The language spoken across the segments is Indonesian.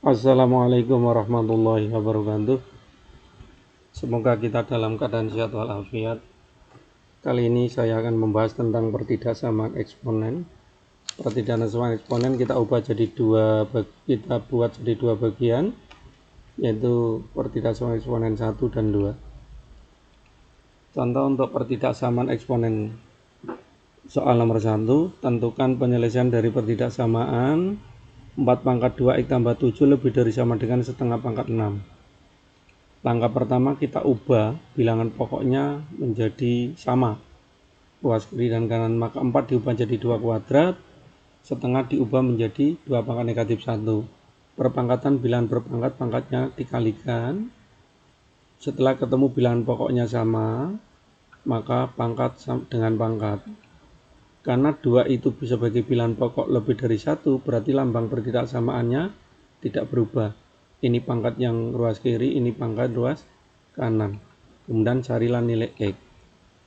Assalamualaikum warahmatullahi wabarakatuh. Semoga kita dalam keadaan sehat walafiat. Kali ini saya akan membahas tentang pertidaksamaan eksponen. Pertidaksamaan eksponen kita buat jadi dua bagian, yaitu pertidaksamaan eksponen 1 dan 2. Contoh untuk pertidaksamaan eksponen soal nomor 1, tentukan penyelesaian dari pertidaksamaan 4 pangkat 2 X tambah 7 lebih dari sama dengan setengah pangkat 6. Langkah pertama kita ubah bilangan pokoknya menjadi sama, ruas kiri dan kanan, maka 4 diubah jadi 2 kuadrat, setengah diubah menjadi 2 pangkat negatif 1. Perpangkatan bilangan berpangkat, pangkatnya dikalikan. Setelah ketemu bilangan pokoknya sama, maka pangkat dengan pangkat. Karena 2 itu bisa sebagai bilangan pokok lebih dari 1, berarti lambang pertidaksamaannya tidak berubah. Ini pangkat yang ruas kiri, ini pangkat ruas kanan. Kemudian carilah nilai X.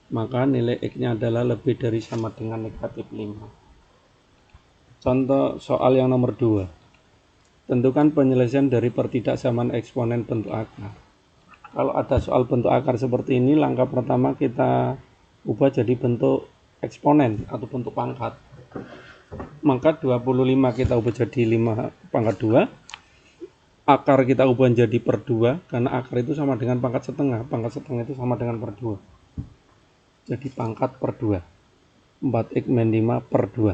Maka nilai X-nya adalah lebih dari sama dengan negatif 5. Contoh soal yang nomor 2. Tentukan penyelesaian dari pertidaksamaan eksponen bentuk akar. Kalau ada soal bentuk akar seperti ini, langkah pertama kita ubah jadi bentuk eksponen atau bentuk pangkat. Maka 25 kita ubah jadi 5 pangkat 2. Akar kita ubah jadi per 2, karena akar itu sama dengan pangkat setengah. Pangkat setengah itu sama dengan per 2. Jadi pangkat per 2. 4x min 5 per 2.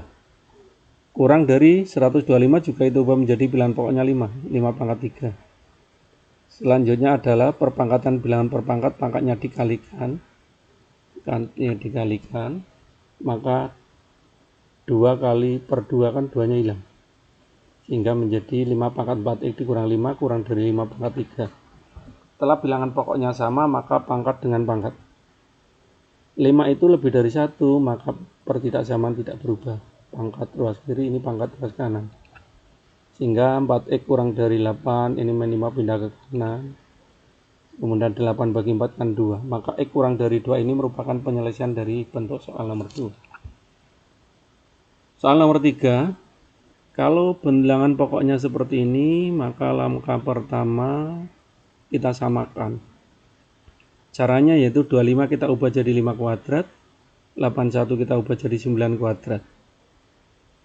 Kurang dari 125 juga itu ubah menjadi bilangan pokoknya 5. 5 pangkat 3. Selanjutnya adalah perpangkatan bilangan perpangkat, pangkatnya dikalikan. Maka 2 kali per 2 kan 2 nya hilang. Sehingga menjadi 5 pangkat 4x dikurang 5 kurang dari 5 pangkat 3. Setelah bilangan pokoknya sama, maka pangkat dengan pangkat. 5 itu lebih dari 1, maka pertidaksamaan tidak berubah. Pangkat ruas kiri, ini pangkat ruas kanan. Sehingga 4x kurang dari 8, ini min 5 pindah ke kanan. Kemudian 8 bagi 4 kan 2. Maka X kurang dari 2 ini merupakan penyelesaian dari bentuk soal nomor 2. Soal nomor 3. Kalau bilangan pokoknya seperti ini, maka langkah pertama kita samakan. Caranya yaitu 25 kita ubah jadi 5 kuadrat, 81 kita ubah jadi 9 kuadrat.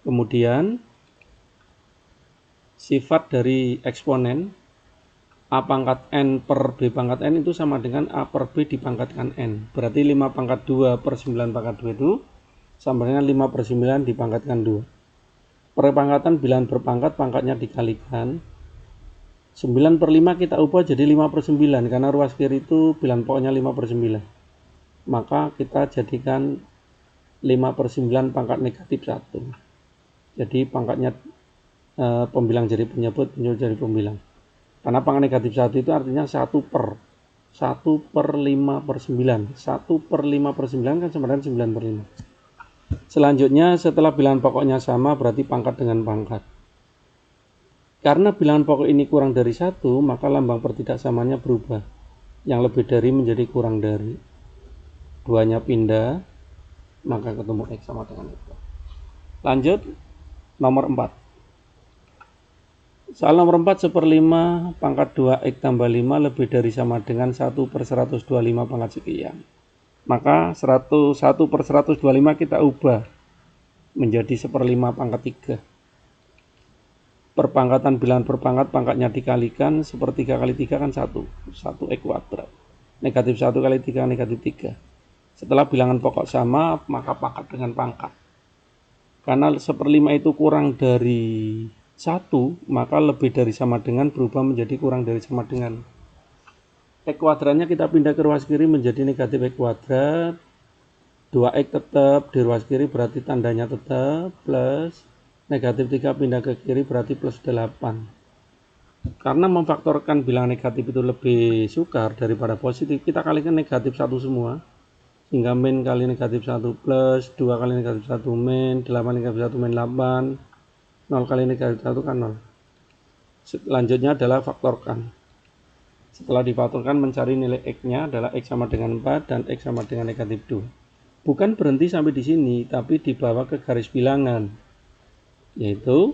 Kemudian sifat dari eksponen A pangkat N per B pangkat N itu sama dengan A per B dipangkatkan N. Berarti 5 pangkat 2 per 9 pangkat 2 itu sama dengan 5 per 9 dipangkatkan 2. Perpangkatan bilangan berpangkat, pangkatnya dikalikan. 9 per 5 kita ubah jadi 5 per 9, karena ruas kiri itu bilangan pokoknya 5 per 9. Maka kita jadikan 5 per 9 pangkat negatif 1. Jadi pangkatnya pembilang jadi penyebut, penyebut jadi pembilang. Karena pangkat negatif 1 itu artinya 1 per 5 per 9. 1 per 5 per 9 kan sama dengan 9 per 5. Selanjutnya setelah bilangan pokoknya sama, berarti pangkat dengan pangkat. Karena bilangan pokok ini kurang dari 1, maka lambang pertidaksamaannya berubah. Yang lebih dari menjadi kurang dari. 2-nya pindah, maka ketemu X sama dengan itu. Lanjut, nomor 4. Soal nomor 4, 1/5 pangkat 2X tambah 5 lebih dari sama dengan 1 per 125 pangkat sekian. Maka 1 per 125 kita ubah menjadi 1/5 pangkat 3. Perpangkatan bilangan berpangkat, pangkatnya dikalikan, 1/3 kali 3 kan 1. 1x kuadrat. Negatif 1 kali 3 negatif 3. Setelah bilangan pokok sama, maka pangkat dengan pangkat. Karena 1/5 itu kurang dari 1, maka lebih dari sama dengan berubah menjadi kurang dari sama dengan. X kuadratnya kita pindah ke ruas kiri menjadi negatif X kuadrat. 2X tetap di ruas kiri berarti tandanya tetap, plus negatif 3 pindah ke kiri berarti plus 8. Karena memfaktorkan bilangan negatif itu lebih sukar daripada positif, kita kalikan negatif 1 semua. Sehingga min kali negatif 1 plus, 2 kali negatif 1 min, 8 negatif 1 min 8, 0 kali negatif 1 kan 0. Selanjutnya adalah faktorkan. Setelah difaktorkan, mencari nilai X-nya adalah X sama dengan 4 dan X sama dengan negatif 2. Bukan berhenti sampai di sini, tapi dibawa ke garis bilangan. Yaitu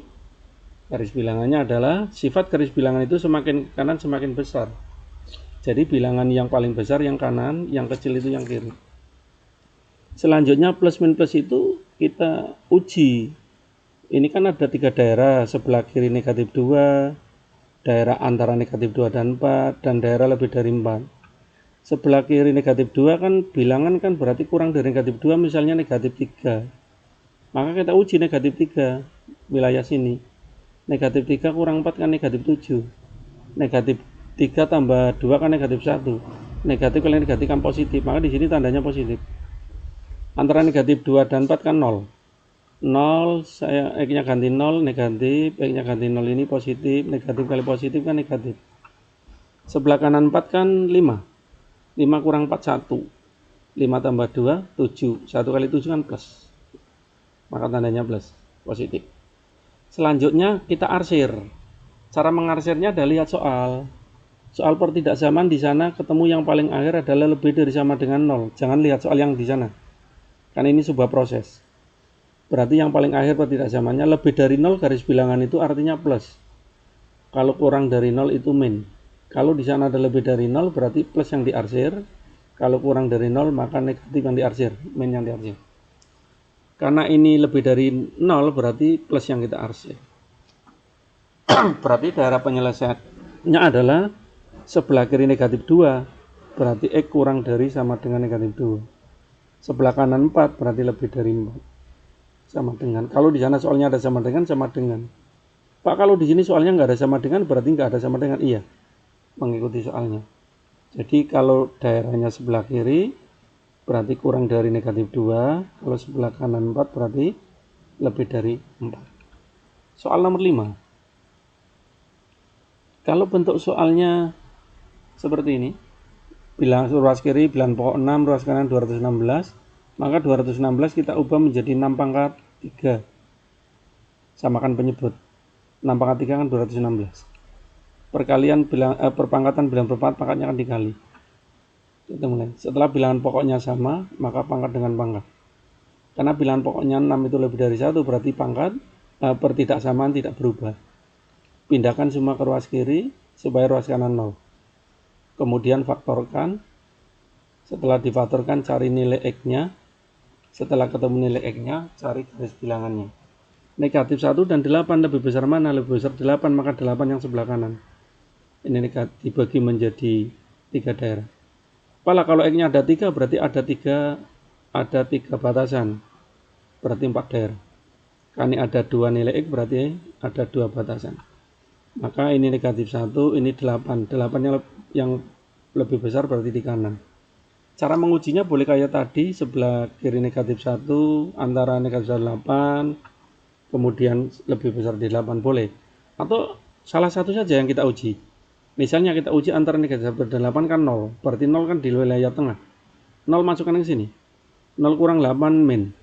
Garis bilangannya adalah sifat garis bilangan itu semakin kanan semakin besar. Jadi bilangan yang paling besar yang kanan, yang kecil itu yang kiri. Selanjutnya plus min plus itu kita uji. Ini kan ada 3 daerah, sebelah kiri negatif 2, daerah antara negatif 2 dan 4, dan daerah lebih dari 4. Sebelah kiri negatif 2 kan bilangan kan berarti kurang dari negatif 2, misalnya negatif 3. Maka kita uji negatif 3 wilayah sini. Negatif 3 kurang 4 kan negatif 7. Negatif 3 tambah 2 kan negatif 1. Negatif kali negatif kan positif, maka di sini tandanya positif. Antara negatif 2 dan 4 kan 0. 0, saya X-nya ganti 0, negatif, X-nya ganti 0 ini positif, negatif kali positif kan negatif. Sebelah kanan 4 kan 5. 5 kurang 4, 1. 5 tambah 2, 7. 1 kali 7 kan plus. Maka tandanya plus, positif. Selanjutnya kita arsir. Cara mengarsirnya adalah lihat soal. Soal pertidaksamaan di sana ketemu yang paling akhir adalah lebih dari sama dengan 0. Jangan lihat soal yang di sana. Karena ini sebuah proses. Berarti yang paling akhir pertidaksamaannya lebih dari 0 garis bilangan itu artinya plus. Kalau kurang dari 0 itu min. Kalau di sana ada lebih dari 0 berarti plus yang diarsir. Kalau kurang dari 0 maka negatif yang diarsir, min yang diarsir. Karena ini lebih dari 0 berarti plus yang kita arsir. Berarti daerah penyelesaiannya adalah sebelah kiri negatif 2. Berarti X kurang dari sama dengan negatif 2. Sebelah kanan 4 berarti lebih dari 4. Sama dengan. Kalau di sana soalnya ada sama dengan, sama dengan. Pak, kalau di sini soalnya nggak ada sama dengan berarti nggak ada sama dengan. Iya, mengikuti soalnya. Jadi kalau daerahnya sebelah kiri berarti kurang dari negatif 2. Kalau sebelah kanan 4 berarti lebih dari 4. Soal nomor 5. Kalau bentuk soalnya seperti ini, bilangan ruas kiri bilangan pokok 6, ruas kanan 216, maka 216 kita ubah menjadi 6 pangkat 3. Samakan penyebut. 6 pangkat 3 kan 216. Perkalian perpangkatan bilangan perempat, pangkatnya akan dikali. Kita mulai. Setelah bilangan pokoknya sama, maka pangkat dengan pangkat. Karena bilangan pokoknya 6 itu lebih dari 1, berarti pangkat pertidaksamaan tidak berubah. Pindahkan semua ke ruas kiri supaya ruas kanan 0. Kemudian faktorkan. Setelah difaktorkan cari nilai X-nya. Setelah ketemu nilai X-nya, cari garis bilangannya. Negatif 1 dan 8 lebih besar mana? Lebih besar 8, maka 8 yang sebelah kanan. Ini negatif dibagi menjadi 3 daerah. Kalau X-nya ada 3 berarti ada 3 batasan. Berarti 4 daerah. Karena ada 2 nilai X berarti ada 2 batasan. Maka ini negatif 1, ini 8. 8 yang lebih besar berarti di kanan. Cara mengujinya boleh kayak tadi, sebelah kiri negatif 1, antara negatif 8, kemudian lebih besar di 8 boleh. Atau salah satu saja yang kita uji. Misalnya kita uji antara negatif 1 dan 8 kan 0. Berarti 0 kan di wilayah tengah. 0 masukkan ke sini. 0 kurang 8 min.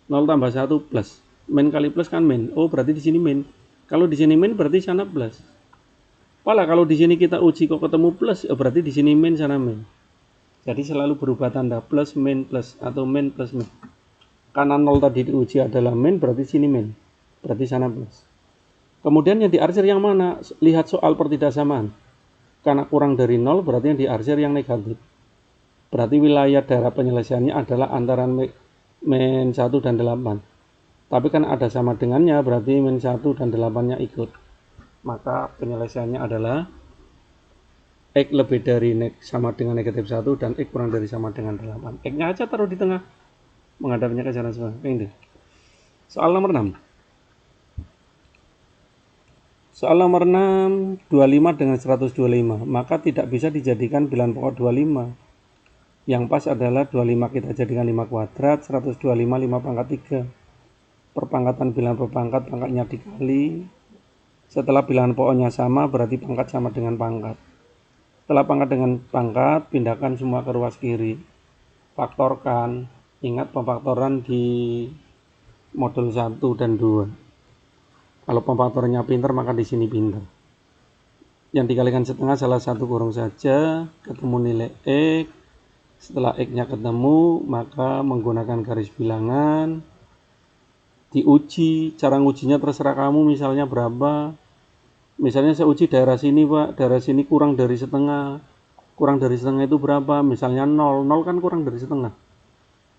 0 tambah 1 plus. Min kali plus kan min. Oh, berarti di sini min. Kalau di sini min berarti sana plus. Kalau di sini kita uji kok ketemu plus, berarti di sini min sana min. Jadi selalu berubah tanda plus min plus atau min plus min. Karena 0 tadi diuji adalah min, berarti sini min. Berarti sana plus. Kemudian yang diarsir yang mana? Lihat soal pertidaksamaan. Karena kurang dari 0 berarti yang diarsir yang negatif. Berarti wilayah daerah penyelesaiannya adalah antara min 1 dan 8. Tapi kan ada sama dengannya, berarti min 1 dan 8-nya ikut. Maka penyelesaiannya adalah X lebih dari sama dengan negatif 1 dan X kurang dari sama dengan 8. X-nya aja taruh di tengah. Menghadapnya ke jalan semua. Ini. Soal nomor 6. Soal nomor 6, 25 dengan 125. Maka tidak bisa dijadikan bilangan pokok 25. Yang pas adalah 25 kita jadikan 5 kuadrat, 125 5 pangkat 3. Perpangkatan bilangan perpangkat, pangkatnya dikali. Setelah bilangan pokoknya sama, berarti pangkat sama dengan pangkat. Setelah pangkat dengan pangkat, pindahkan semua ke ruas kiri. Faktorkan. Ingat pemfaktoran di modul 1 dan 2. Kalau pemfaktornya pintar, maka di sini pintar. Yang dikalikan setengah salah satu kurung saja, ketemu nilai X. Setelah X-nya ketemu, maka menggunakan garis bilangan. diuji, cara ngujinya terserah kamu, misalnya berapa. Misalnya saya uji daerah sini Pak, daerah sini kurang dari setengah. Kurang dari setengah itu berapa? Misalnya 0, 0 kan kurang dari setengah.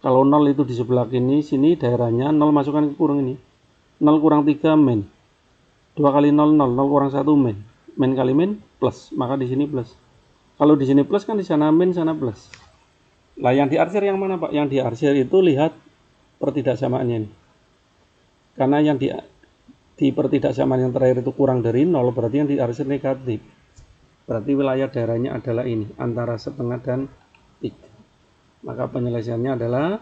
Kalau 0 itu di sebelah sini daerahnya, 0 masukkan ke kurung ini. 0 kurang 3 min. 2 kali 0, 0, 0 kurang 1 min. Min kali min plus, maka di sini plus. Kalau di sini plus kan di sana min, sana plus. Lah yang diarsir yang mana Pak? Yang diarsir itu lihat pertidaksamaannya ini. Karena yang di pertidaksamaan yang terakhir itu kurang dari 0, berarti yang diarsir negatif. Berarti wilayah daerahnya adalah ini, antara setengah dan 3. Maka penyelesaiannya adalah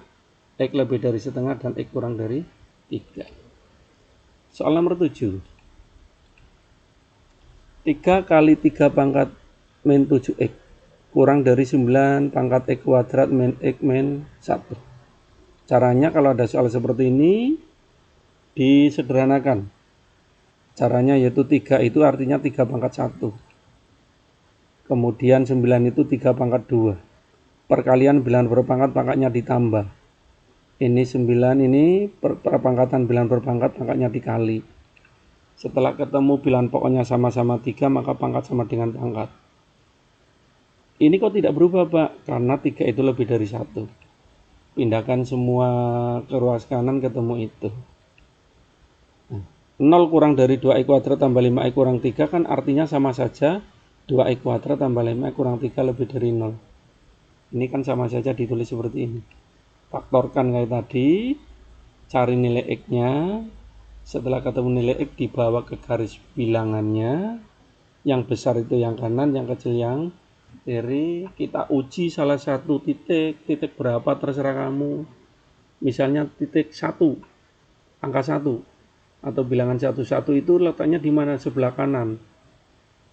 X lebih dari setengah dan X kurang dari 3. Soal nomor 7. 3 kali 3 pangkat min 7X kurang dari 9 pangkat X kuadrat min X min 1. Caranya kalau ada soal seperti ini, disederhanakan. Caranya yaitu 3 itu artinya 3 pangkat 1. Kemudian 9 itu 3 pangkat 2. Perkalian bilangan berpangkat, pangkatnya ditambah. Ini 9, ini perpangkatan bilangan berpangkat, pangkatnya dikali. Setelah ketemu bilangan pokoknya sama-sama 3, maka pangkat sama dengan pangkat. Ini kok tidak berubah Pak? Karena 3 itu lebih dari 1. Pindahkan semua ke ruas kanan, ketemu itu. 0 kurang dari 2x kuadrat tambah 5x kurang 3 kan artinya sama saja 2x kuadrat tambah 5x kurang 3 lebih dari 0. Ini kan sama saja ditulis seperti ini. Faktorkan kayak tadi, cari nilai x-nya. Setelah ketemu nilai x, dibawa ke garis bilangannya. Yang besar itu yang kanan, yang kecil yang kiri. Kita uji salah satu titik berapa terserah kamu. Misalnya titik 1, angka 1. Atau bilangan 1 itu letaknya di mana? Sebelah kanan.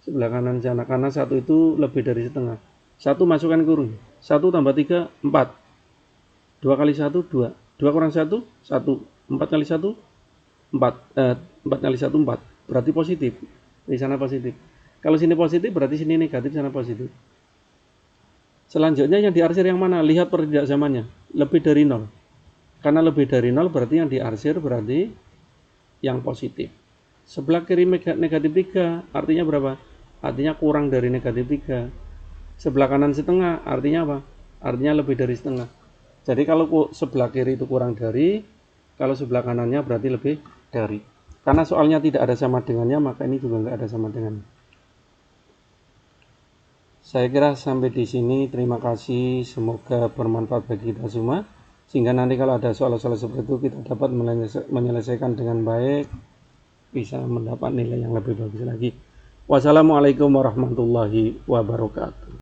Sebelah kanan sana, karena 1 itu lebih dari setengah. 1 masukkan kurung. 1 tambah 3, 4. 2 kali 1, 2. 2 kurang 1, 1. 4 kali 1, 4. 4 kali 1, 4. Berarti positif. Di sana positif. Kalau sini positif, berarti sini negatif, sana positif. Selanjutnya yang diarsir yang mana? Lihat pertidaksamannya. Lebih dari 0. Karena lebih dari 0 berarti yang diarsir berarti yang positif. Sebelah kiri negatif 3, artinya berapa? Artinya kurang dari negatif 3. Sebelah kanan setengah, artinya apa? Artinya lebih dari setengah. Jadi kalau sebelah kiri itu kurang dari, kalau sebelah kanannya berarti lebih dari. Karena soalnya tidak ada sama dengannya, maka ini juga nggak ada sama dengannya. Saya kira sampai di sini. Terima kasih. Semoga bermanfaat bagi kita semua. Sehingga nanti kalau ada soal-soal seperti itu, kita dapat menyelesaikan dengan baik. Bisa mendapat nilai yang lebih bagus lagi. Wassalamualaikum warahmatullahi wabarakatuh.